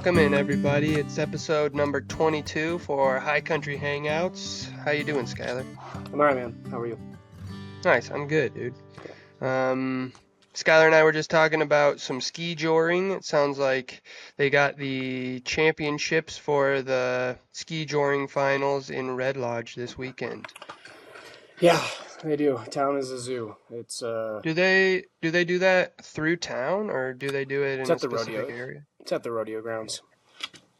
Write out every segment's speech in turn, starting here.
Welcome in, everybody. It's episode number 22 for High Country Hangouts. How you doing, Schyler? I'm alright, man. How are you? Nice, I'm good, dude. Schyler and I were just talking about some ski joring. It sounds like they got the championships for the ski joring finals in Red Lodge this weekend. Yeah, they do. Town is a zoo. It's Do they do that through town, or do they do it in a at the specific rodeo. area? It's at the rodeo grounds.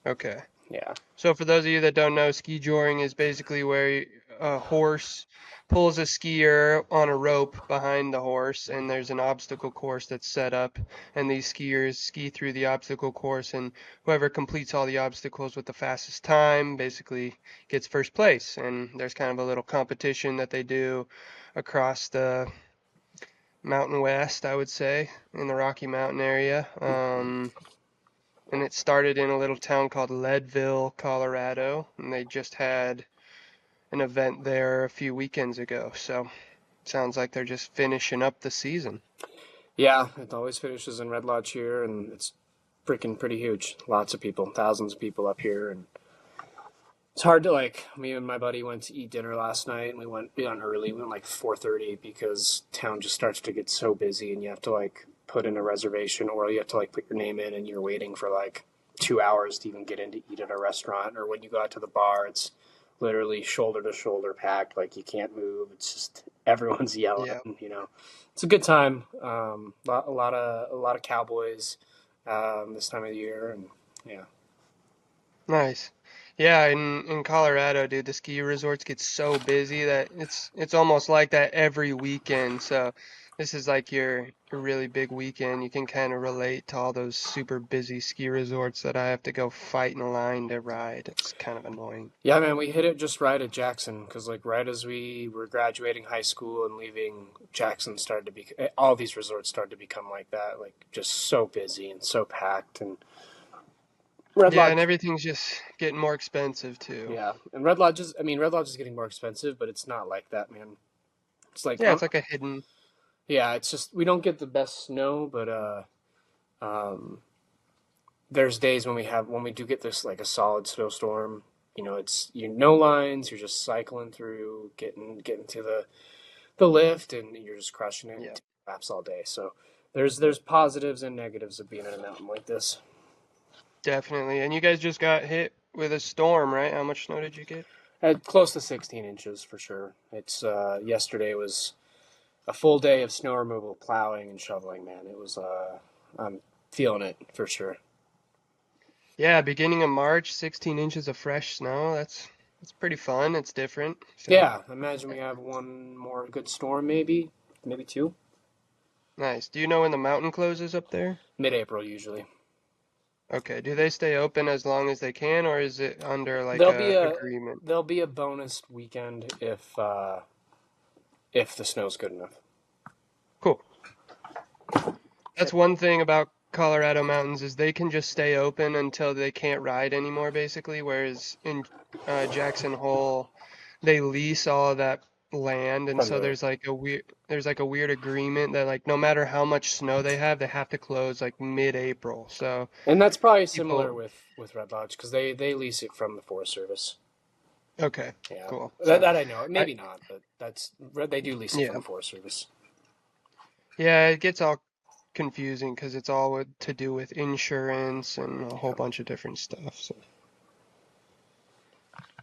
Okay. Yeah. So for those of you that don't know, ski joring is basically where a horse pulls a skier on a rope behind the horse, and there's an obstacle course that's set up, and these skiers ski through the obstacle course, and whoever completes all the obstacles with the fastest time basically gets first place. And there's kind of a little competition that they do across the Mountain West, I would say, in the Rocky Mountain area. And it started in a little town called Leadville, Colorado, and they just had an event there a few weekends ago. So it sounds like they're just finishing up the season. Yeah, it always finishes in Red Lodge here, and it's freaking pretty huge. Lots of people, thousands of people up here, and it's hard to me and my buddy went to eat dinner last night, and we went early. We went like 4:30 because town just starts to get so busy, and you have to put in a reservation, or you have to put your name in, and you're waiting for 2 hours to even get in to eat at a restaurant. Or when you go out to the bar, it's literally shoulder to shoulder packed, you can't move. It's just everyone's yelling. Yeah. It's a good time. A lot of cowboys this time of the year, and yeah. Nice. Yeah, in Colorado, dude, the ski resorts get so busy that it's almost like that every weekend. So this is like your really big weekend. You can kind of relate to all those super busy ski resorts that I have to go fight in a line to ride. It's kind of annoying. Yeah, man, we hit it just right at Jackson because, right as we were graduating high school and leaving, Jackson started to be all these resorts started to become like that, just so busy and so packed. And Red Yeah, and Lodge, everything's just getting more expensive too. yeah, and Red Lodge is getting more expensive, but it's not like that, man. It's Yeah, it's like a hidden. yeah, it's just we don't get the best snow, but um, there's days when we do get this a solid snowstorm. It's no lines. You're just cycling through, getting to the lift, and you're just crushing it. Yeah, Laps all day. So there's positives and negatives of being in a mountain like this. definitely. And you guys just got hit with a storm, right? How much snow did you get? At close to 16 inches for sure. It's yesterday was a full day of snow removal, plowing and shoveling. Man, it was I'm feeling it for sure. Yeah, beginning of March, 16 inches of fresh snow. That's pretty fun. It's different. So Yeah, imagine we have one more good storm, maybe two. nice. Do you know when the mountain closes up there? Mid-April usually. Okay. Do they stay open as long as they can, or is it under like There'll be a a agreement? there'll be a bonus weekend if the snow's good enough. Cool. That's one thing about Colorado mountains is they can just stay open until they can't ride anymore, basically. Whereas in Jackson Hole, they lease all of that land, and From so the there's like a weird agreement that like no matter how much snow they have to close like mid-April. So And that's probably similar people, with Red Lodge because they lease it from the Forest Service. okay, Yeah, cool. that, So that I know. I Maybe not, but they do lease it from yeah the Forest Service. yeah it gets all confusing because it's all to do with insurance and a whole Yeah. bunch of different stuff. So.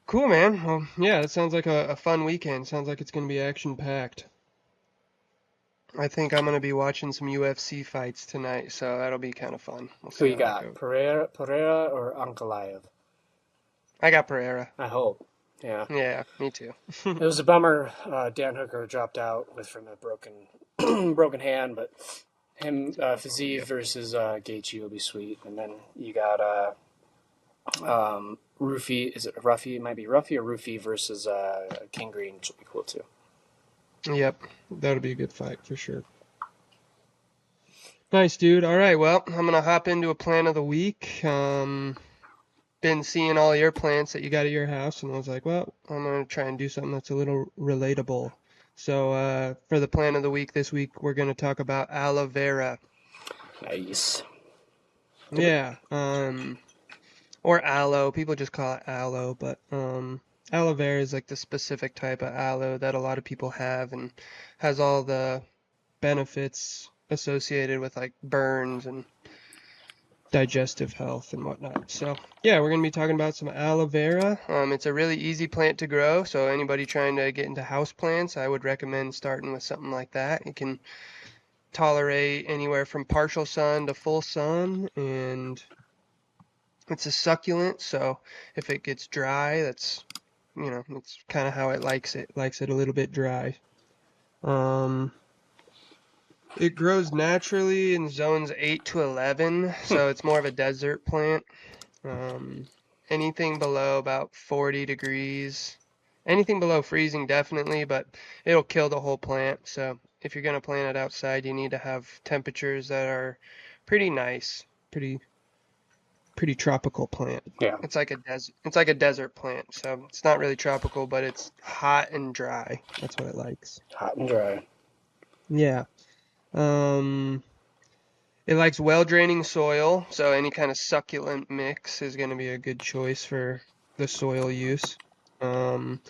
Cool, man. Well, yeah, it sounds like a fun weekend. Sounds like it's going to be action packed. I think I'm going to be watching some UFC fights tonight, so that'll be kind of fun. We'll Who see you how that got? goes. Pereira or Ankalaev? I got Pereira. I hope. Yeah. Yeah, me too. It was a bummer. Dan Hooker dropped out from a broken broken hand, but him Fiziev Yep. versus Gaethje will be sweet. And then you got Rufi. Is it Ruffy? It might be Ruffy or Rufi versus King Green, which will be cool too. Yep, that'll be a good fight for sure. Nice, dude. All right, well, I'm going to hop into a plan of the week. Been seeing all your plants that you got at your house, and I was like, well, I'm going to try and do something that's a little relatable. So for the plan of the week this week, we're going to talk about aloe vera. Nice. Yeah. or aloe. People just call it aloe, but aloe vera is like the specific type of aloe that a lot of people have and has all the benefits associated with like burns and digestive health and whatnot. So yeah, we're gonna be talking about some aloe vera. It's a really easy plant to grow, so anybody trying to get into house plants, I would recommend starting with something like that. It can tolerate anywhere from partial sun to full sun, and it's a succulent, so if it gets dry, that's kind of how it likes it. Likes it a little bit dry. Um, it grows naturally in zones 8 to 11, Hmm. so it's more of a desert plant. Um, anything below about 40 degrees, anything below freezing definitely, but it'll kill the whole plant. So if you're gonna plant it outside, you need to have temperatures that are pretty nice, pretty tropical plant. Yeah, It's like a desert plant, so it's not really tropical, but it's hot and dry. That's what it likes. hot and dry. Yeah. Um, it likes well draining soil, so any kind of succulent mix is going to be a good choice for the soil use. Um,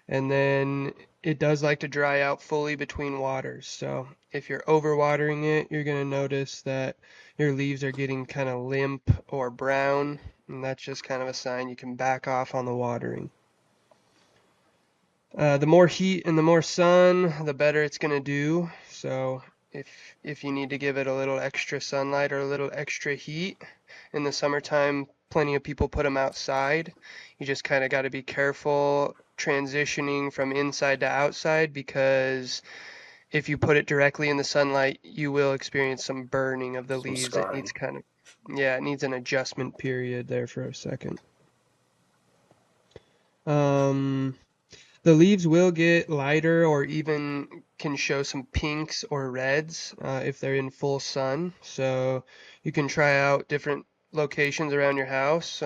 and then it does like to dry out fully between waters. So if you're overwatering it, you're going to notice that your leaves are getting kind of limp or brown, and that's just kind of a sign you can back off on the watering. The more heat and the more sun, the better it's going to do. So if if you need to give it a little extra sunlight or a little extra heat in the summertime, plenty of people put them outside. You just kind of got to be careful transitioning from inside to outside because if you put it directly in the sunlight, you will experience some burning of the Some leaves. It needs scarring. kind of, yeah, it needs an adjustment period there for a second. Um, The leaves will get lighter or even can show some pinks or reds if they're in full sun. So you can try out different locations around your house.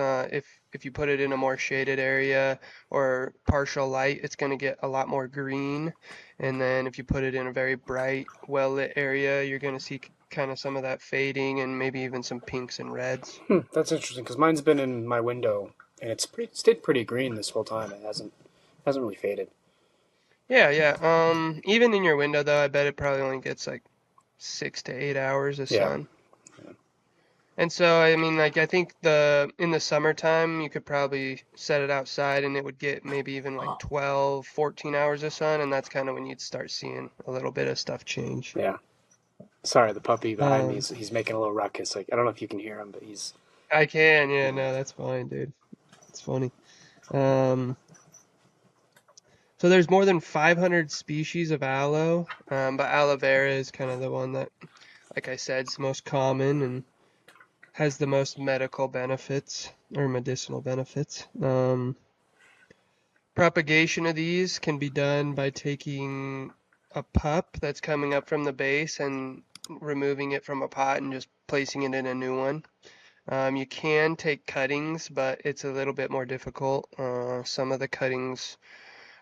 If you put it in a more shaded area or partial light, it's going to get a lot more green. And then if you put it in a very bright, well lit area, you're going to see kind of some of that fading and maybe even some pinks and reds. Hmm, that's interesting because mine's been in my window and stayed pretty green this whole time. It hasn't really faded. Yeah, yeah. Even in your window though, I bet it probably only gets like 6 to 8 hours of Yeah, sun. And so, I mean, like, I think in the summertime, you could probably set it outside and it would get maybe even like 12, 14 hours of sun, and that's kind of when you'd start seeing a little bit of stuff change. yeah. Sorry, the puppy behind me Um, he's making a little ruckus. Like I don't know if you can hear him, but he's I can, yeah, yeah. no, that's fine, dude. It's funny. Um, so there's more than 500 species of aloe, but aloe vera is kind of the one that, like I said, is the most common and has the most medical benefits or medicinal benefits. Propagation of these can be done by taking a pup that's coming up from the base and removing it from a pot and just placing it in a new one. You can take cuttings, but it's a little bit more difficult. Some of the cuttings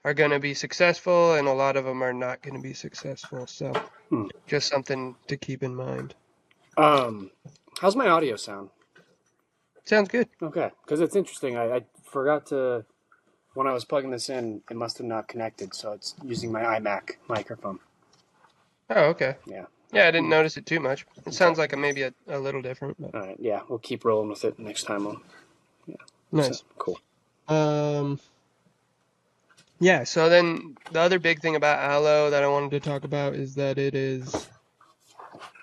are going to be successful, and a lot of them are not going to be successful. So, Hmm. just something to keep in mind. Um, how's my audio sound? Sounds good. Okay, because it's interesting. I forgot to when I was plugging this in, it must have not connected, so it's using my iMac microphone. Oh, okay. Yeah. Yeah, I didn't Hmm. notice it too much. It Okay. sounds like maybe a little different, but All right. Yeah, we'll keep rolling with it next time. Yeah. So nice. cool. Um, Yeah, so then the other big thing about aloe that I wanted to talk about is that it is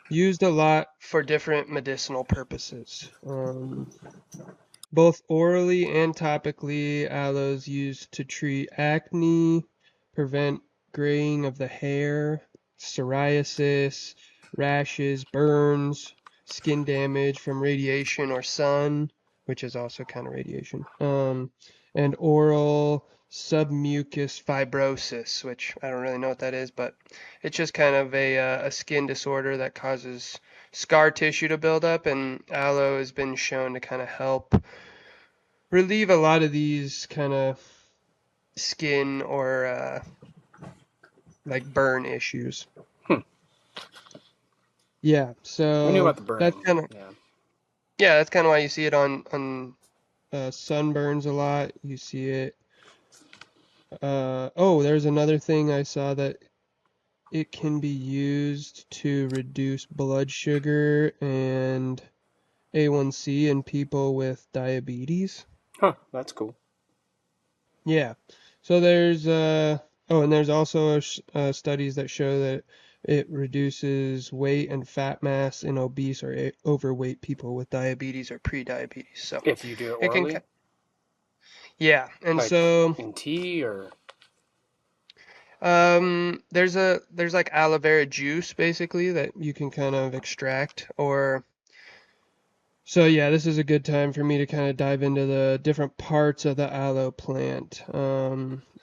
used a lot for different medicinal purposes. Both orally and topically, aloe is used to treat acne, prevent graying of the hair, psoriasis, rashes, burns, skin damage from radiation or sun, which is also kind of radiation, and oral submucous fibrosis, which I don't really know what that is, but it's just kind of a skin disorder that causes scar tissue to build up, and aloe has been shown to kind of help relieve a lot of these kind of skin or like burn issues. Hmm. Yeah, I knew so about the burning. that's kind of Yeah. yeah, that's kind of why you see it on sunburns a lot. You see it. Oh, there's another thing I saw that it can be used to reduce blood sugar and A1C in people with diabetes. Huh, that's cool. Yeah. So and there's also studies that show that it reduces weight and fat mass in obese or overweight people with diabetes or pre-diabetes. So If you do it it can, orally, yeah. And like so in tea or. there's like aloe vera juice basically that you can kind of extract or so yeah, this is a good time for me to kind of dive into the different parts of the aloe plant.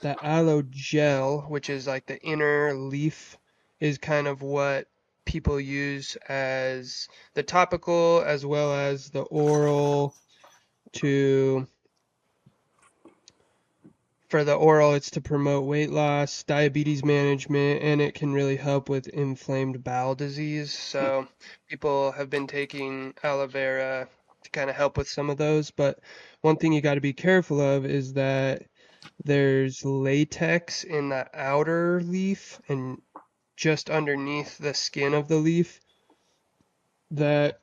The aloe gel, which is like the inner leaf, is kind of what people use as the topical as well as the oral to for the oral, it's to promote weight loss, diabetes management, and it can really help with inflamed bowel disease. Hmm. So people have been taking aloe vera to kind of help with some of those. But one thing you got to be careful of is that there's latex in the outer leaf and just underneath the skin of the leaf that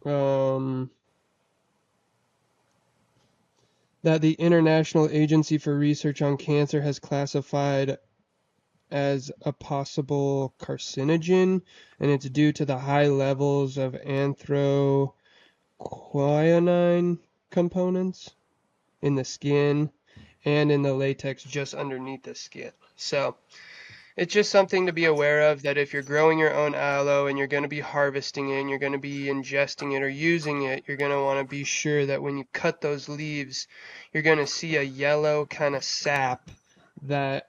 um, that the International Agency for Research on Cancer has classified as a possible carcinogen, and it's due to the high levels of anthocyanine components in the skin and in the latex just underneath the skin. So it's just something to be aware of that if you're growing your own aloe and you're going to be harvesting it and you're going to be ingesting it or using it, you're going to want to be sure that when you cut those leaves, you're going to see a yellow kind of sap that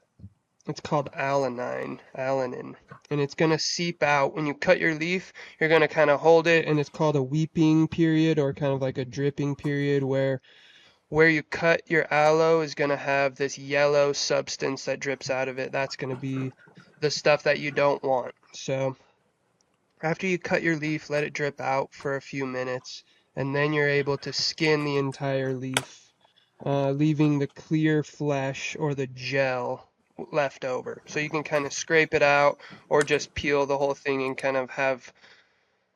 it's called alanine, and it's going to seep out. When you cut your leaf, you're going to kind of hold it, and it's called a weeping period or kind of like a dripping period where you cut your aloe is going to have this yellow substance that drips out of it. That's going to be the stuff that you don't want. So after you cut your leaf, let it drip out for a few minutes, and then you're able to skin the entire leaf, leaving the clear flesh or the gel left over. So you can kind of scrape it out or just peel the whole thing and kind of have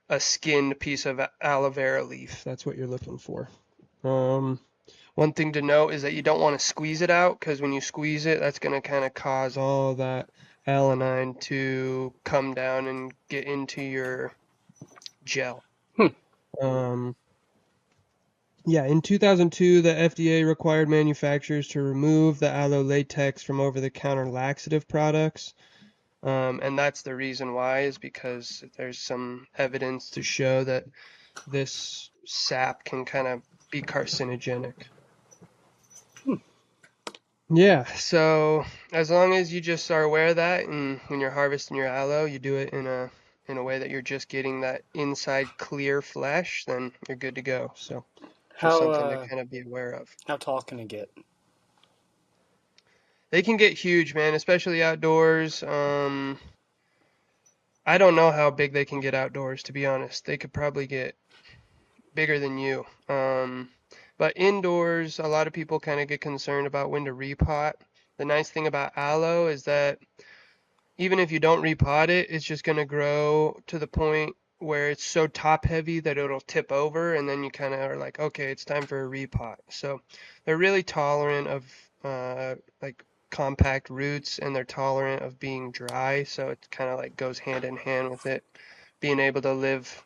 a skinned piece of aloe vera leaf. That's what you're looking for. Um, One thing to note is that you don't want to squeeze it out because when you squeeze it, that's going to kind of cause all that alanine to come down and get into your gel. Hmm. Um, yeah, in 2002, the FDA required manufacturers to remove the aloe latex from over-the-counter laxative products. And that's the reason why is because there's some evidence to show that this sap can kind of be carcinogenic. Yeah, so as long as you just are aware of that, and when you're harvesting your aloe, you do it in a way that you're just getting that inside clear flesh, then you're good to go. So just How something to kind of be aware of. how tall can it get? They can get huge, man, especially outdoors. I don't know how big they can get outdoors, to be honest. They could probably get bigger than you. But indoors, a lot of people kind of get concerned about when to repot. The nice thing about aloe is that even if you don't repot it, it's just going to grow to the point where it's so top heavy that it'll tip over, and then you kind of are like, okay, it's time for a repot. So they're really tolerant of like compact roots, and they're tolerant of being dry. So it kind of like goes hand in hand with it being able to live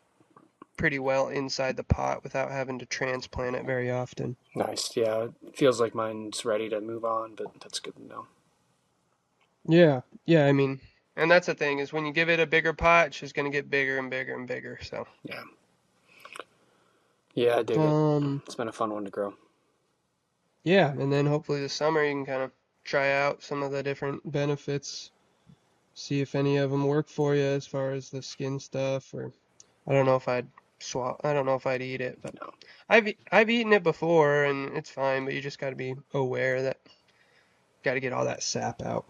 pretty well inside the pot without having to transplant it very often. Nice. Yeah, it feels like mine's ready to move on, but that's good to know. Yeah, yeah, I mean, and that's the thing is when you give it a bigger pot, it's just going to get bigger and bigger and bigger. So. Yeah. Yeah, I dig it. Um, It's been a fun one to grow. yeah, and then hopefully this summer you can kind of try out some of the different benefits, see if any of them work for you as far as the skin stuff, or I don't know if I'd I don't know if I'd eat it, but No. I've eaten it before and it's fine, but you just got to be aware that got to get all that sap out.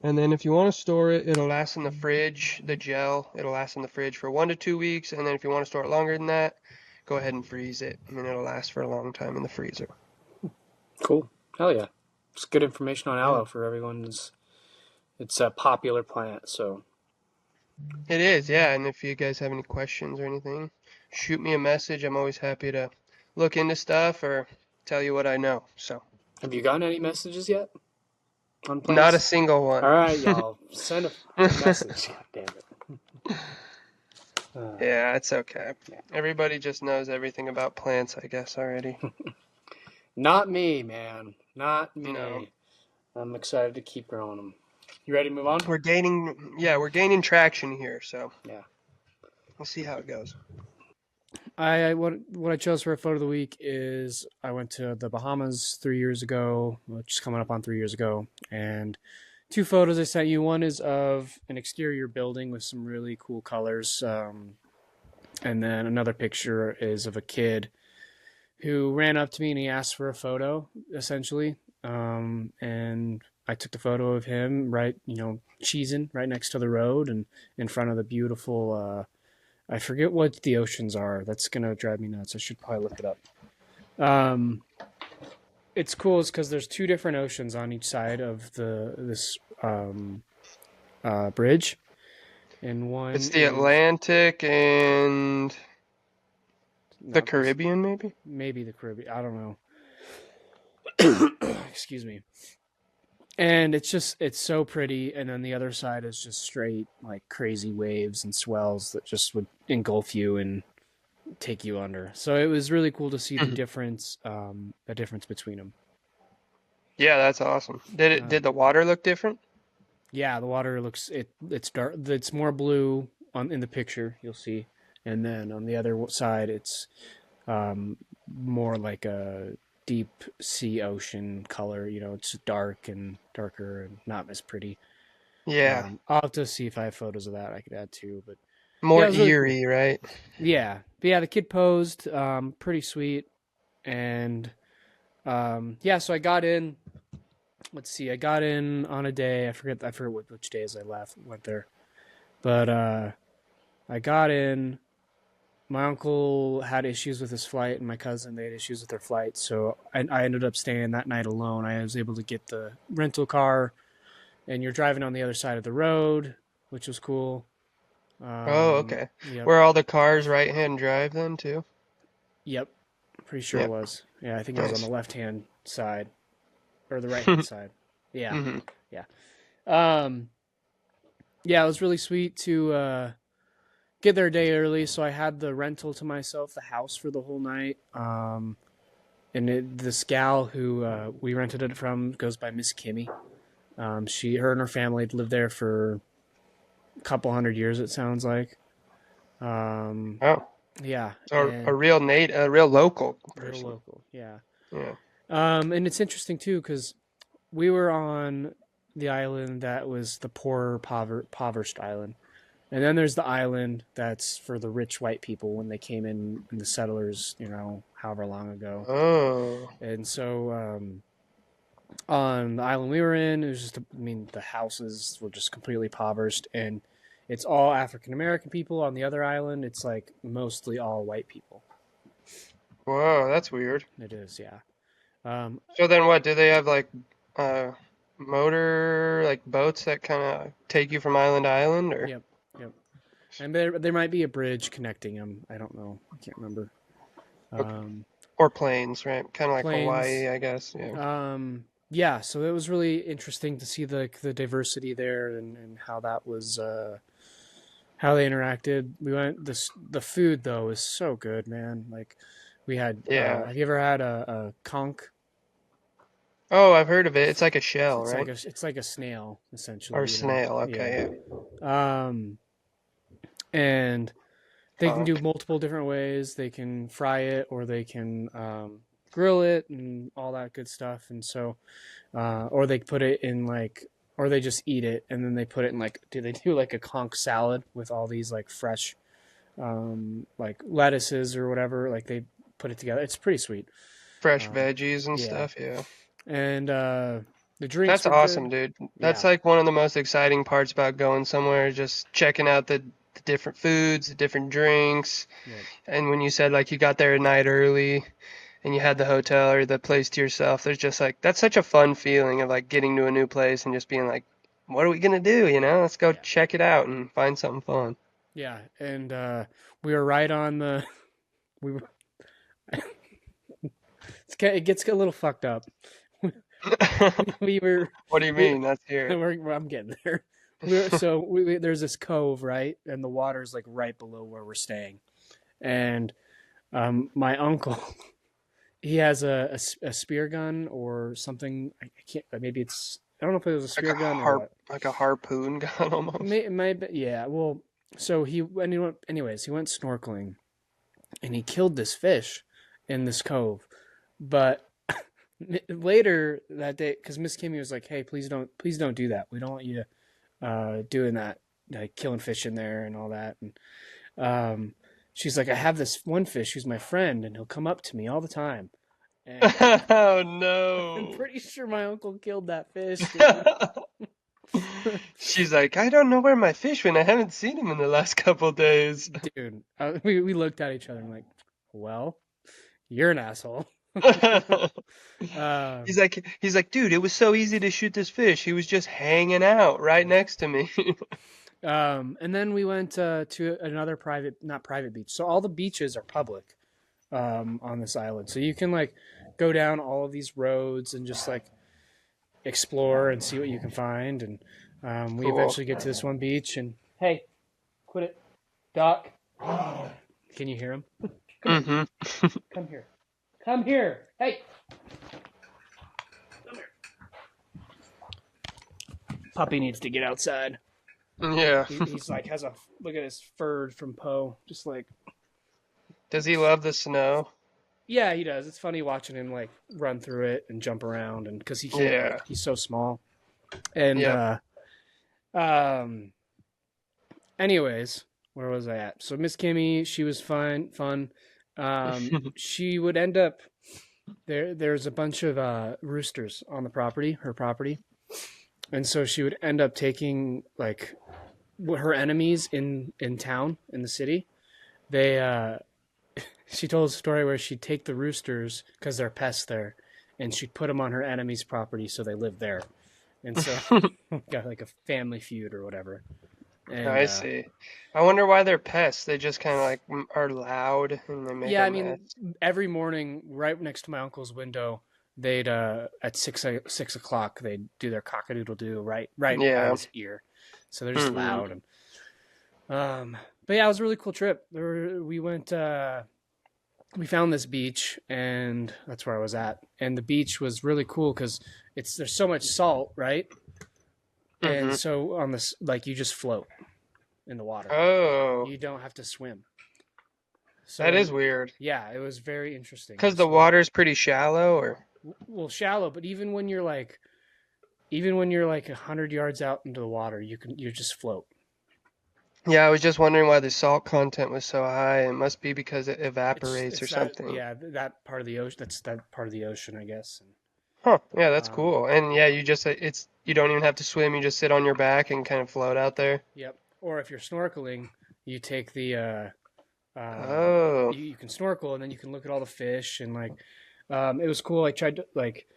And then if you want to store it, it'll last in the fridge. The gel, it'll last in the fridge for 1 to 2 weeks. And then if you want to store it longer than that, go ahead and freeze it. I mean, it'll last for a long time in the freezer. Cool. Hell yeah. It's good information on Yeah. aloe for everyone. It's a popular plant, so It is, yeah. And if you guys have any questions or anything, shoot me a message. I'm always happy to look into stuff or tell you what I know. So, have you gotten any messages yet on not a plants? single All one. right, y'all. Send a message. God damn it. Yeah, it's okay. Yeah. Everybody just knows everything about plants, I guess, already. Not me, man. Not No. me. I'm excited to keep growing them. You ready to move on? We're gaining traction here, so Yeah. we'll see how it goes. What I chose for a photo of the week is I went to the Bahamas 3 years ago, which is coming up on 3 years ago, and two photos I sent you. One is of an exterior building with some really cool colors, and then another picture is of a kid who ran up to me and he asked for a photo, essentially. And I took the photo of him right, cheesing right next to the road and in front of the beautiful. I forget what the oceans are. That's gonna drive me nuts. I should probably look it up. Um, it's cool because there's two different oceans on each side of this bridge, and one It's the is Atlantic and the not this, Caribbean, maybe? maybe the Caribbean. I don't know. Excuse me. And it's so pretty, and then the other side is just straight like crazy waves and swells that just would engulf you and take you under. So it was really cool to see the difference between them. Yeah, that's awesome. Did the water look different? Yeah, the water it's dark. It's more blue in the picture you'll see, and then on the other side it's more like a deep sea ocean color. It's dark and darker and not as pretty. Yeah. I'll have to see if I have photos of that I could add too. But yeah, More it was really cool. eerie, right? Yeah, but yeah, the kid posed, pretty sweet, and yeah. So I got in. Let's see, I got in on a day. I forget which days I went there, but I got in. My uncle had issues with his flight, and my cousin they had issues with their flight, so I ended up staying that night alone. I was able to get the rental car, and you're driving on the other side of the road, which was cool. Oh, okay. Yep, Were all the cars right-hand drive then too? yep. Pretty sure it Yep. was. Yeah, I think it was on the Nice. left hand side or the right hand side. Yeah, hmm yeah. Um, yeah, it was really sweet to get there a day early. So I had the rental to myself, the house for the whole night. And this gal who we rented it from goes by Miss Kimmy. Her and her family had lived there for a couple hundred years. It sounds like. Um, Oh, yeah, so and a real local real person. local. Yeah. Yeah. And it's interesting too because we were on the island that was the poor, impoverished island. And then there's the island that's for the rich white people when they came in and the settlers, however long ago. Oh. And so on the island we were in, it was just, the houses were just completely impoverished. And it's all African American people. On the other island, it's like mostly all white people. Whoa, that's weird. It is, yeah. Um, So then what, do they have like uh motor like boats that kind of take you from island to island or yep, yep. And there might be a bridge connecting them. I don't know. I can't remember. okay. Um, Or planes, right? Kind of like Planes. Hawaii, I guess. Yeah. Yeah, so it was really interesting to see the diversity there and how that was how they interacted. The food though is so good, man. Like we had Yeah. have you ever had a conch? Oh, I've heard of it. It's like a shell, right? It's like a snail Or essentially, snail. Yeah. Okay, And yeah. they can do multiple different ways. They can fry it or they can grill it and all that good stuff. And so, or they put it in or they just eat it and then they put it in do they do like a conch salad with all these like fresh, like lettuces or whatever? Like they put it together. It's pretty sweet. Fresh Um, veggies and yeah. stuff. Yeah. And The drinks That's were awesome, good. dude. That's Yeah, like one of the most exciting parts about going somewhere, just checking out the different foods, the different drinks. yeah, And when you said like you got there at night early and you had the hotel or the place to yourself, there's just like that's such a fun feeling of like getting to a new place and just being like, what are we gonna do? You know, let's go yeah, check it out and find something fun. yeah. And we were right on the. We were. It gets a little fucked up. We were. What do you We. mean? Let's hear it. I'm getting there. There's this cove, right, and the water's like right below where we're staying, and my uncle he has a spear gun or something. I can't. Maybe it's. I don't know if it was a spear gun or what. Like a harpoon gun almost. Yeah. Well, so anyways, he went snorkeling and he killed this fish in this cove. But later that day, because Miss Kimmy was like, "Hey, please don't do that. We don't want you to doing that, like killing fish in there and all that." And she's like, "I have this one fish who's my friend, and he'll come up to me all the time." And Oh I'm no. pretty sure my uncle killed that fish, dude. She's like, I don't know where my fish went. I haven't seen him in the last couple days. Dude, we looked at each other and like, well, you're an asshole. um, He's like, dude, it was so easy to shoot this fish. He was just hanging out right next to me. and then we went to another not private beach. So all the beaches are public on this island. So you can like go down all of these roads and just like explore and see what you can find. And we Cool. eventually get to this one beach. And hey, quit it, Doc. Can you hear him? Mm-hmm. Come here. Come here. Hey. Come here. Puppy needs to get outside. Yeah. He's like has a look at his fur from Poe. Just like Does he love the snow? yeah, he does. It's funny watching him like run through it and jump around, and because he can't Yeah. like he's so small. And Yep. um, anyways, where was I at? So Miss Kimmy, she was fun. She would end up there. There's a bunch of roosters on the property, her property, and so she would end up taking like her enemies in town in the city. They she told a story where she'd take the roosters because they're pests there, and she'd put them on her enemy's property so they live there, and so got like a family feud or whatever. And I see. I wonder why they're pests. They just kind of like are loud and they make yeah, a I mess. mean, every morning, right next to my uncle's window, they'd at 6 o'clock they'd do their cockadoodle doo right at Yeah. his ear, so they're just Hmm. loud. And but yeah, it was a really cool trip. We went. We found this beach, and that's where I was at. And the beach was really cool because there's so much salt, right? And Hmm. so on this, like you just float in the water. Oh, You don't have to swim. that is So weird. yeah, it was very interesting. Because the So water's pretty shallow, or well, shallow, but even when you're like 100 yards out into the water, you just float. yeah, I was just wondering why the salt content was so high. It must be because it evaporates or It's that something. yeah that part of the ocean. That's that part of the ocean, I guess. And, Huh. Yeah, that's um, cool. And yeah, you just it's you don't even have to swim. You just sit on your back and kind of float out there. yep. Or if you're snorkeling, you take the Oh. you can snorkel and then you can look at all the fish and like it was cool. I tried to like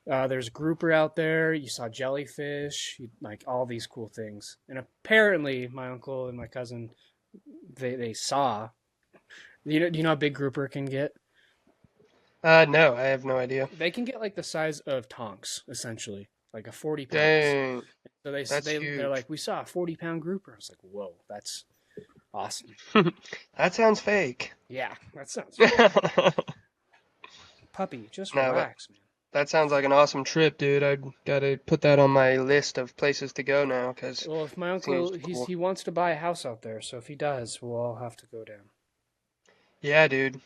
there's a grouper out there. You saw jellyfish, like all these cool things. And apparently, my uncle and my cousin they saw. Do you know how big grouper can get? No, I have no idea. They can get like the size of tonks, essentially, like a 40 pounds. Dang, So that's they're huge. like, we saw a 40-pound grouper. I was like, whoa, that's awesome. That sounds fake. Yeah, that sounds fake. No, Puppy, just but relax, man. that sounds like an awesome trip, dude. I gotta put that on my list of places to go now, 'cause Well, if my it seems uncle cool. he wants to buy a house out there, so if he does, we'll all have to go down. Yeah, dude. Yeah,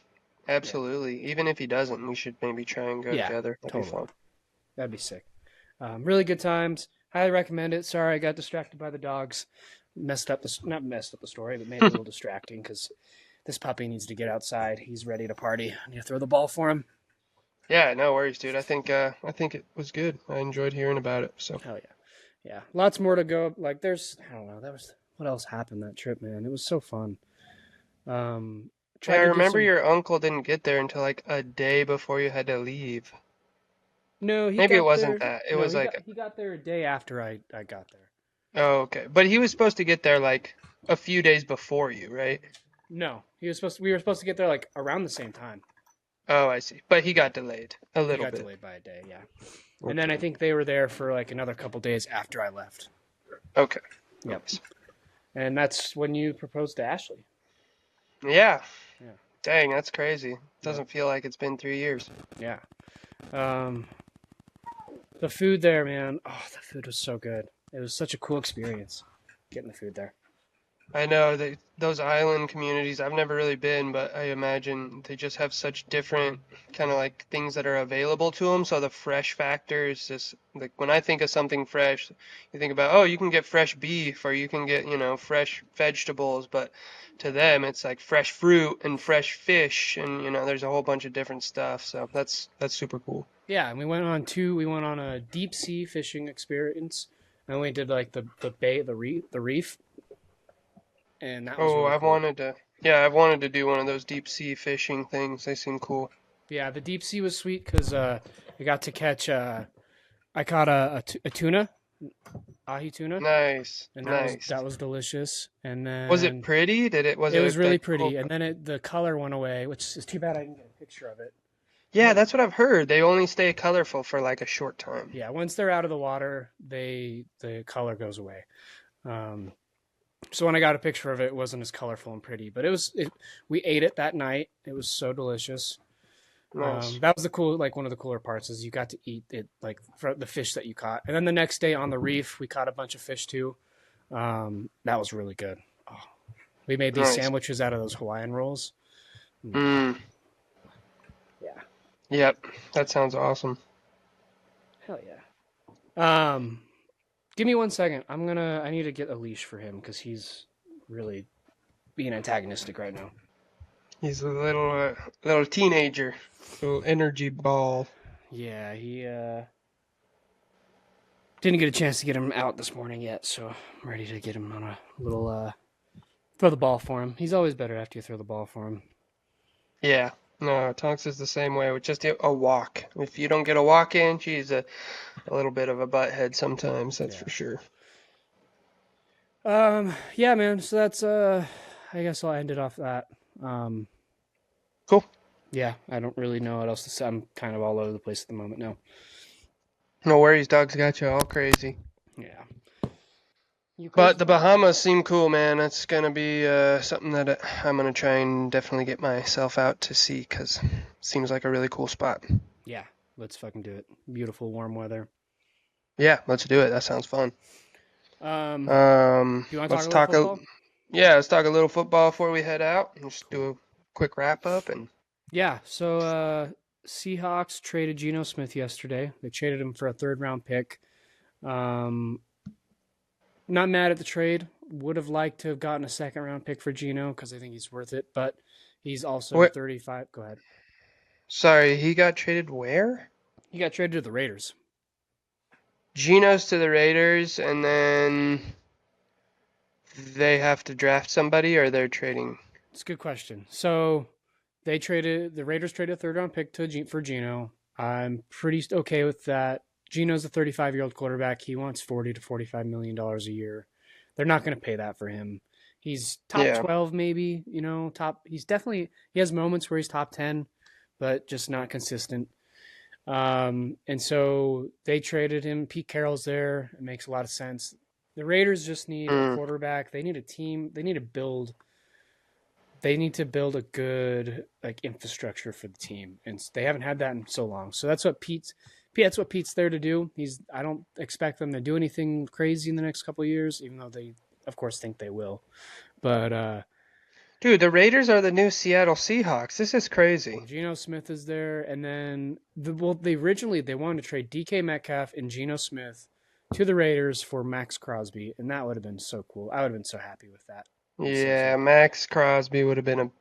Absolutely. Even if he doesn't, we should maybe try and go yeah, together. That'd be totally. fun. That'd be sick. Really good times. Highly recommend it. Sorry, I got distracted by the dogs. Not messed up the story, but made it a little distracting because this puppy needs to get outside. He's ready to party. I need to throw the ball for him. Yeah, no worries, dude. I think it was good. I enjoyed hearing about it. So Hell yeah. Yeah. Lots more to go. Like there's I don't know, that was what else happened that trip, man. It was so fun. Um yeah, I Tried to do remember some. your uncle didn't get there until like a day before you had to leave. No, he Maybe it got wasn't there. that. It No, was he like, got there a day after I got there. oh, okay. But he was supposed to get there like a few days before you, right? No, he was supposed to, we were supposed to get there like around the same time. Oh, I see. But he got delayed a He little got bit. delayed by a day, yeah. And then I Okay. think they were there for like another couple days after I left. Okay. Yep. Nice. And that's when you proposed to Ashley. Yeah. Yeah. Dang, that's crazy. Yep. Doesn't feel like it's been 3 years. Yeah. Um, the food there, man. Oh, the food was so good. It was such a cool experience getting the food there. I know that those island communities, I've never really been, but I imagine they just have such different kind of like things that are available to them. So the fresh factor is just like when I think of something fresh, you think about, oh, you can get fresh beef or you can get, fresh vegetables, but to them it's like fresh fruit and fresh fish and there's a whole bunch of different stuff. So that's super cool. Yeah, and we went on a deep sea fishing experience, and we did like the bay, the reef, and that was Oh, really I've cool. wanted to, yeah, I've wanted to do one of those deep sea fishing things. They seem cool. Yeah, the deep sea was sweet because I got to catch. I caught a tuna, ahi tuna, Nice, and nice. that was delicious. And Was it then pretty? Was it it was really like cool? pretty. And then the color went away, which is too bad I didn't get a picture of it. Yeah, But that's what I've heard. They only stay colorful for like a short time. yeah, once they're out of the water, the color goes away. Um, so when I got a picture of it, it wasn't as colorful and pretty, but we ate it that night. It was so delicious. Nice. That was the cool, like one of the cooler parts is you got to eat it, like the fish that you caught. And then the next day on the reef, we caught a bunch of fish too. That was really good. Oh, we made these Nice. sandwiches out of those Hawaiian rolls. Mm, Yeah, yep. That sounds awesome. hell yeah. Give me 1 second. I need to get a leash for him because he's really being antagonistic right now. He's a little teenager, little energy ball. Yeah, he didn't get a chance to get him out this morning yet, so I'm ready to get him on a little throw the ball for him. He's always better after you throw the ball for him. Yeah. No, Tonks is the same way with just a walk. If you don't get a walk in, she's a little bit of a butthead sometimes, that's Yeah. for sure. Yeah, man. So that's I guess I'll end it off that. Um, Cool. yeah, I don't really know what else to say. I'm kind of all over the place at the moment now. No worries, dog's got you all crazy. Yeah. You But crazy? the Bahamas seem cool, man. That's gonna be something that I'm gonna try and definitely get myself out to see, 'cause seems like a really cool spot. Yeah. Let's fucking do it. Beautiful warm weather. Yeah, let's do it. That sounds fun. Do you want to talk Let's a little talk football? let's talk a little football before we head out. Just do a quick wrap up and Yeah. So Seahawks traded Geno Smith yesterday. They traded him for a third round pick. Um, Not mad at the trade. Would have liked to have gotten a second round pick for Geno because I think he's worth it, but he's also what? 35. Go ahead. Sorry, he got traded where? He got traded to the Raiders. Geno's to the Raiders, and then they have to draft somebody, or they're trading. It's a good question. So the Raiders traded a third round pick for Geno. I'm pretty okay with that. Geno's a 35-year-old quarterback. He wants 40 to 45 million dollars a year. They're not going to pay that for him. He's top Yeah. 12 maybe, top. He has moments where he's top 10, but just not consistent. And so they traded him. Pete Carroll's there. It makes a lot of sense. The Raiders just need a Mm, quarterback. They need a team. They need to build a good like infrastructure for the team, and they haven't had that in so long. So that's what Pete's there to do. I don't expect them to do anything crazy in the next couple of years, even though they of course think they will. But dude, the Raiders are the new Seattle Seahawks. This is crazy. Geno Smith is there, and then they wanted to trade DK Metcalf and Geno Smith to the Raiders for Max Crosby, and that would have been so cool. I would have been so happy with that. He's such Yeah, Max Crosby would have been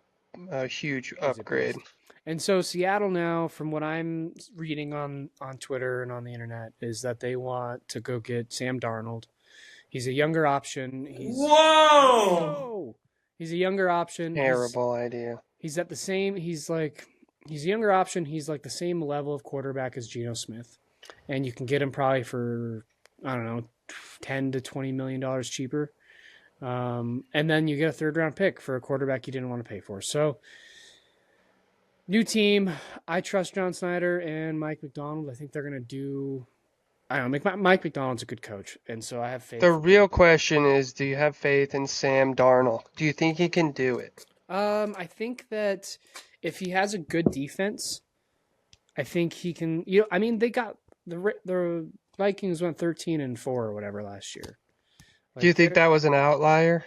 a huge he's a upgrade. beast. And so Seattle now, from what I'm reading on Twitter and on the internet, is that they want to go get Sam Darnold. He's a younger option. Whoa! Whoa. He's a younger option. Terrible idea. He's at the same. He's a younger option. He's like the same level of quarterback as Geno Smith, and you can get him probably for, I don't know, $10 to $20 million cheaper. And then you get a third round pick for a quarterback you didn't want to pay for. So, new team. I trust John Snyder and Mike McDonald. I think they're going to do. I don't know. Mike McDonald's a good coach, and so I have faith. The real question is, do you have faith in Sam Darnold? Do you think he can do it? I think that if he has a good defense, I think he can. I mean, they got the Vikings went 13-4 or whatever last year. Do you think that was an outlier?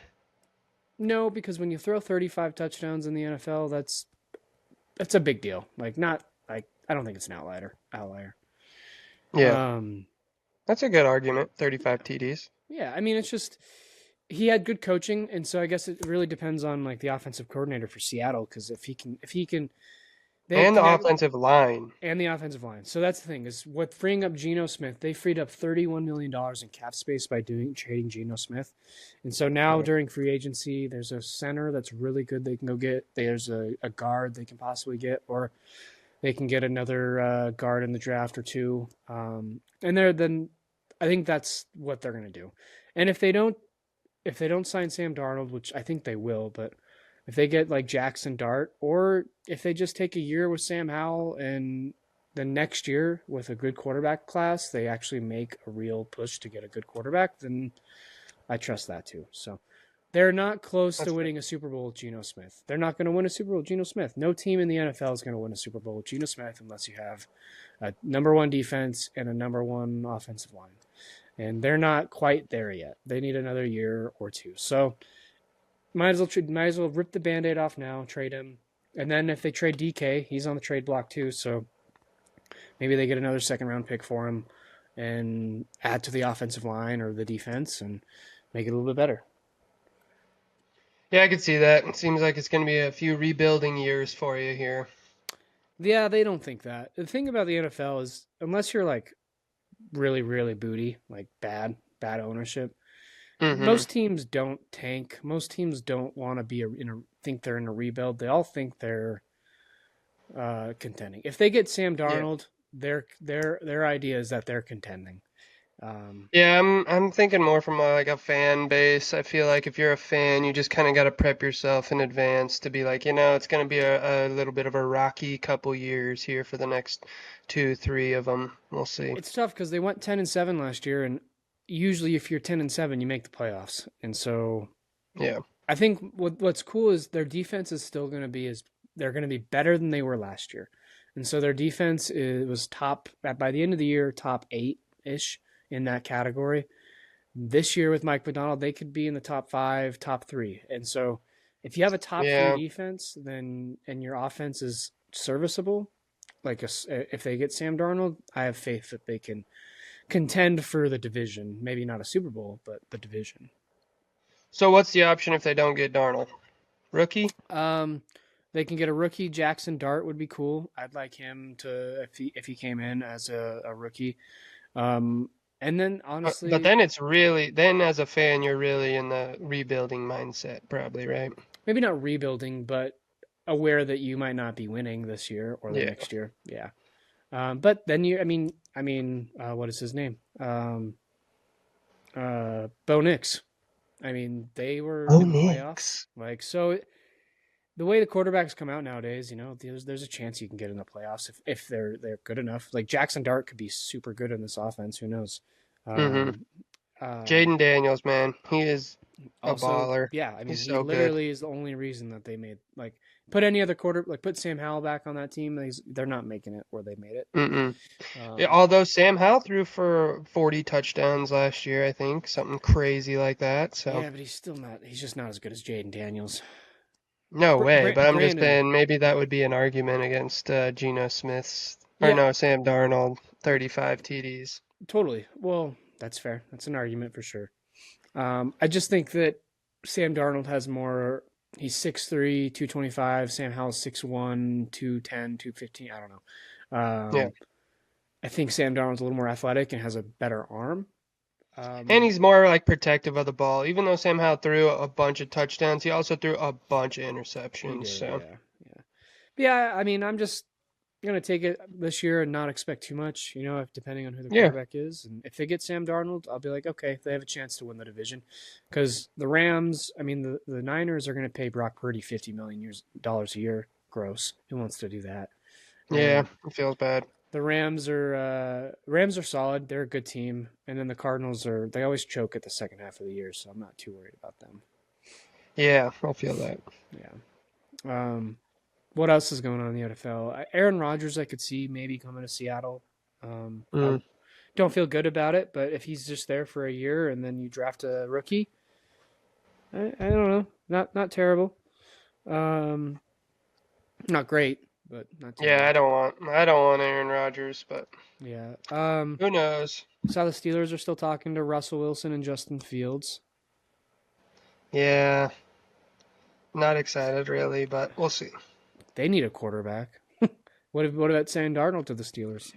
No, because when you throw 35 touchdowns in the NFL, that's a big deal. Like, not like, I don't think it's an outlier. Yeah. That's a good argument. 35 TDs. Yeah, I mean, it's just he had good coaching, and so I guess it really depends on like the offensive coordinator for Seattle, because if he can, and the offensive line. And the offensive line. So that's the thing, is what freeing up Geno Smith, they freed up $31 million in cap space by trading Geno Smith. And so now during free agency, there's a center that's really good they can go get. There's a guard they can possibly get, or they can get another guard in the draft or two. And then I think that's what they're going to do. And if they don't sign Sam Darnold, which I think they will, but if they get like Jackson Dart, or if they just take a year with Sam Howell and then next year with a good quarterback class, they actually make a real push to get a good quarterback, then I trust that too. So they're not close to winning a Super Bowl with Geno Smith. They're not going to win a Super Bowl with Geno Smith. No team in the NFL is going to win a Super Bowl with Geno Smith unless you have a number one defense and a number one offensive line. And they're not quite there yet. They need another year or two. So might as well rip the Band-Aid off now, trade him. And then if they trade DK, he's on the trade block too. So maybe they get another second-round pick for him and add to the offensive line or the defense and make it a little bit better. Yeah, I could see that. It seems like it's going to be a few rebuilding years for you here. Yeah, they don't think that. The thing about the NFL is, unless you're like really, really booty, like bad ownership, most teams don't tank. Most teams don't want to think they're in a rebuild. They all think they're contending. If they get Sam Darnold, their idea is that they're contending. Yeah, I'm thinking more from like a fan base. I feel like if you're a fan, you just kind of got to prep yourself in advance to be like, it's going to be a little bit of a rocky couple years here for the next 2-3 of them. We'll see. It's tough because they went 10-7 last year, and usually if you're 10-7, you make the playoffs. And so, yeah, I think what's cool is their defense is still going to be they're going to be better than they were last year. And so their defense was top by the end of the year, top 8-ish in that category. This year with Mike McDonald, they could be in the top 5, top 3. And so if you have a top 3 defense, and your offense is serviceable, like if they get Sam Darnold, I have faith that they can contend for the division. Maybe not a Super Bowl, but the division. So what's the option if they don't get Darnold? Rookie? They can get a rookie. Jackson Dart would be cool. I'd like him to if he came in as a rookie. And then honestly, but then then as a fan, you're really in the rebuilding mindset, probably, right? Maybe not rebuilding, but aware that you might not be winning this year or the next year. Yeah. But then what is his name? Bo Nix. I mean, they were in the playoffs. Like, so the way the quarterbacks come out nowadays, there's a chance you can get in the playoffs if they're good enough. Like Jackson Dart could be super good in this offense. Who knows? Jaden Daniels, man, he is a baller. Yeah, I mean, he literally is the only reason that they made put any other put Sam Howell back on that team. They're not making it where they made it. Although Sam Howell threw for 40 touchdowns last year, I think something crazy like that. So yeah, but he's still not. He's just not as good as Jaden Daniels. No way, but I'm just saying maybe that would be an argument against Geno Smith's Sam Darnold 35 TDs. Totally. Well, that's fair. That's an argument for sure. I just think that Sam Darnold has more He's 6'3", 225. Sam Howell's 6'1", 210, 215. I don't know. Yeah. I think Sam Darnold's a little more athletic and has a better arm. And he's more like protective of the ball. Even though Sam Howell threw a bunch of touchdowns, he also threw a bunch of He interceptions. did, So yeah. Yeah, I mean, I'm just going to take it this year and not expect too much, depending on who the yeah, quarterback is. And if they get Sam Darnold, I'll be like, okay, they have a chance to win the division. Because the Rams, I mean, the Niners are going to pay Brock Purdy $50 million a year gross. Who wants to do that? yeah, And it feels bad. the Rams are solid. They're a good team. And then the Cardinals they always choke at the second half of the year, so I'm not too worried about them. Yeah, I feel that. Yeah. What else is going on in the NFL? Aaron Rodgers, I could see maybe coming to Seattle. I don't feel good about it, but if he's just there for a year and then you draft a rookie, I don't know. Not terrible. Not great, but not terrible. Yeah, I don't want Aaron Rodgers, but Yeah. who knows? Saw the Steelers are still talking to Russell Wilson and Justin Fields. Yeah, not excited really, but we'll see. They need a quarterback. What about Sam Darnold to the Steelers?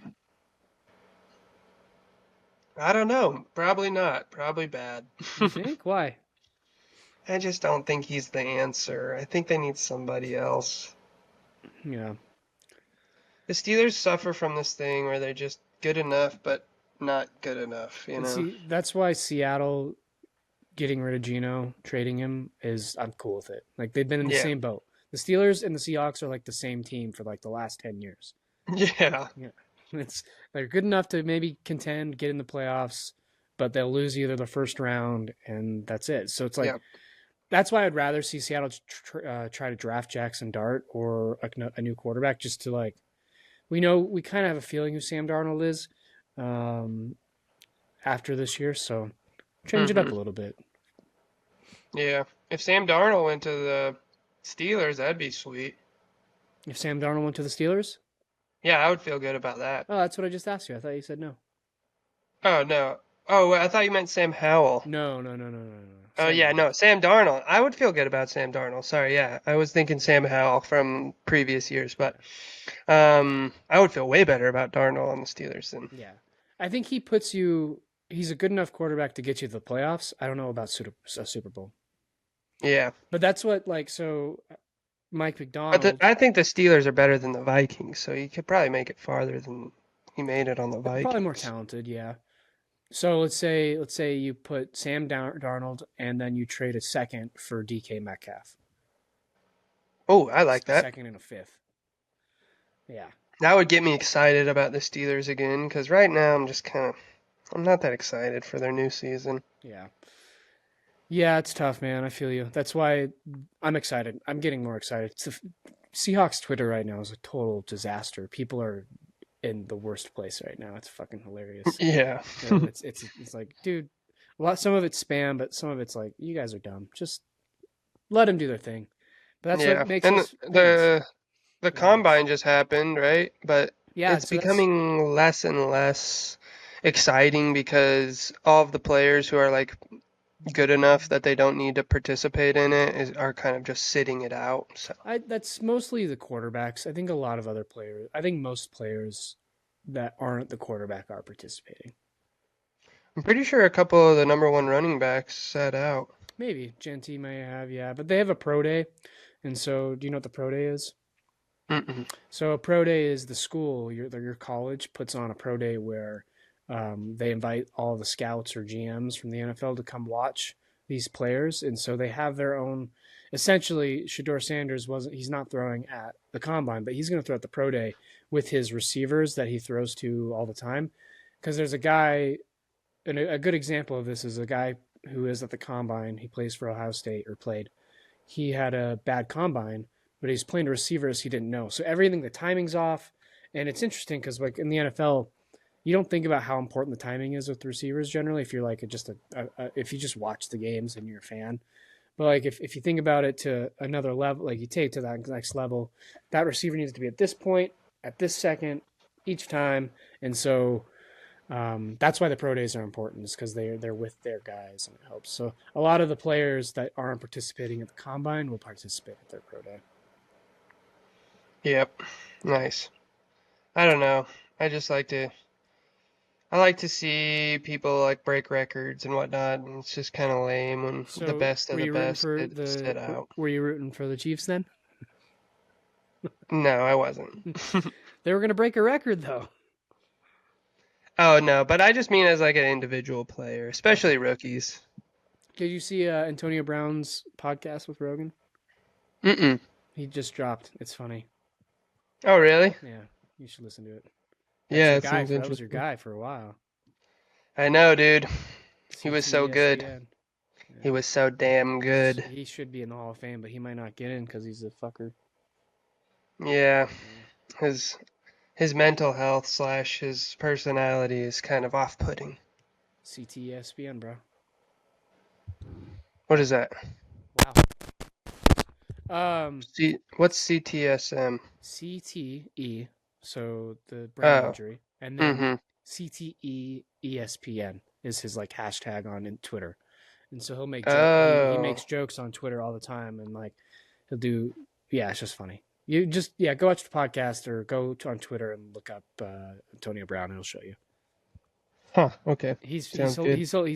I don't know. Probably not. Probably bad. You think? Why? I just don't think he's the answer. I think they need somebody else. Yeah. The Steelers suffer from this thing where they're just good enough, but not good enough, you know? See, that's why Seattle getting rid of Geno, trading him I'm cool with it. Like they've been in the Yeah. same boat. The Steelers and the Seahawks are like the same team for like the last 10 years. Yeah. They're good enough to maybe contend, get in the playoffs, but they'll lose either the first round and that's it. So it's like Yeah. that's why I'd rather see Seattle try to draft Jackson Dart or a new quarterback just to like we kind of have a feeling who Sam Darnold is after this year, so change it up a little bit. Yeah. If Sam Darnold went to the Steelers, that'd be sweet. If Sam Darnold went to the Steelers? Yeah, I would feel good about that. Oh, that's what I just asked you. I thought you said no. Oh, no. Oh, I thought you meant Sam Howell. No. Oh, yeah, no. Sam Darnold. I would feel good about Sam Darnold. Sorry, yeah. I was thinking Sam Howell from previous years, but I would feel way better about Darnold on the Steelers than. Yeah. I think he's a good enough quarterback to get you to the playoffs. I don't know about a Super Bowl. Yeah. But that's what, Mike McDonald. I think the Steelers are better than the Vikings, so he could probably make it farther than he made it on the Vikings. Probably more talented, yeah. So let's say you put Sam Darnold and then you trade a second for DK Metcalf. Oh, I like that. Second and a fifth. Yeah. That would get me excited about the Steelers again, because right now I'm not that excited for their new season. Yeah. Yeah, it's tough, man. I feel you. That's why I'm excited. I'm getting more excited. Seahawks Twitter right now is a total disaster. People are in the worst place right now. It's fucking hilarious. Yeah. It's like, dude, some of it's spam, but some of it's like, you guys are dumb. Just let them do their thing. But that's what makes us the combine just happened, right? But yeah, it's becoming less and less exciting because all of the players who are like good enough that they don't need to participate in it are kind of just sitting it out. So that's mostly the quarterbacks. I think a lot of other players. I think most players that aren't the quarterback are participating. I'm pretty sure a couple of the number one running backs sat out. Maybe Genty may have, yeah, but they have a pro day, and so do you know what the pro day is? Mm-mm. So a pro day is the school, your college puts on a pro day where they invite all the scouts or GMs from the NFL to come watch these players, and so they have their own. Essentially, Shedeur Sanders he's not throwing at the combine, but he's going to throw at the pro day with his receivers that he throws to all the time. Because there's a guy, and a good example of this is a guy who is at the combine. He plays for Ohio State or played. He had a bad combine, but he's playing receivers he didn't know. So everything, the timing's off, and it's interesting because like in the NFL, you don't think about how important the timing is with receivers generally. If you're like if you just watch the games and you're a fan, but like if you think about it to another level, like you take it to that next level, that receiver needs to be at this point, at this second, each time, and so That's why the pro days are important, is because they're with their guys and it helps. So a lot of the players that aren't participating at the combine will participate at their pro day. Yep. Nice. I don't know. I just like to. I like to see people like break records and whatnot. And it's just kind of lame when the So best of the best sit out. were you rooting for the Chiefs then? No, I wasn't. They were going to break a record though. Oh no, but I just mean as like an individual player, especially rookies. Did you see Antonio Brown's podcast with Rogan? Mm-mm. He just dropped. It's funny. Oh really? Yeah, you should listen to it. Yeah, it seems That was your interesting. guy for a while. I know, dude. He was so CTESPN. good. Yeah. He was so damn good. He should be in the Hall of Fame, but he might not get in because he's a fucker. Yeah, his mental health / his personality is kind of off-putting. CTESPN, bro. What is that? Wow. What's CTSM? CTE, so the brain Oh. injury, and then Mm-hmm. CTE ESPN is his like hashtag on Twitter, and so he'll make he makes jokes on Twitter all the time, and like he'll do it's just funny. You just go watch the podcast or go on Twitter and look up Antonio Brown, and he'll show you. Huh. Okay. He's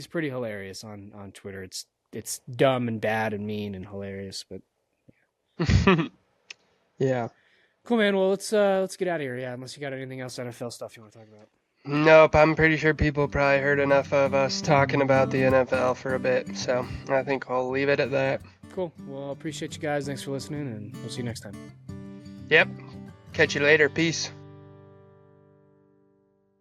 pretty hilarious on Twitter. It's dumb and bad and mean and hilarious, but yeah. cool, man. Well, let's get out of here. Yeah, unless you got anything else NFL stuff you want to talk about. Nope, I'm pretty sure people probably heard enough of us talking about the NFL for a bit, so I think I'll leave it at that. Cool. Well, appreciate you guys. Thanks for listening, and we'll see you next time. Yep. Catch you later. Peace.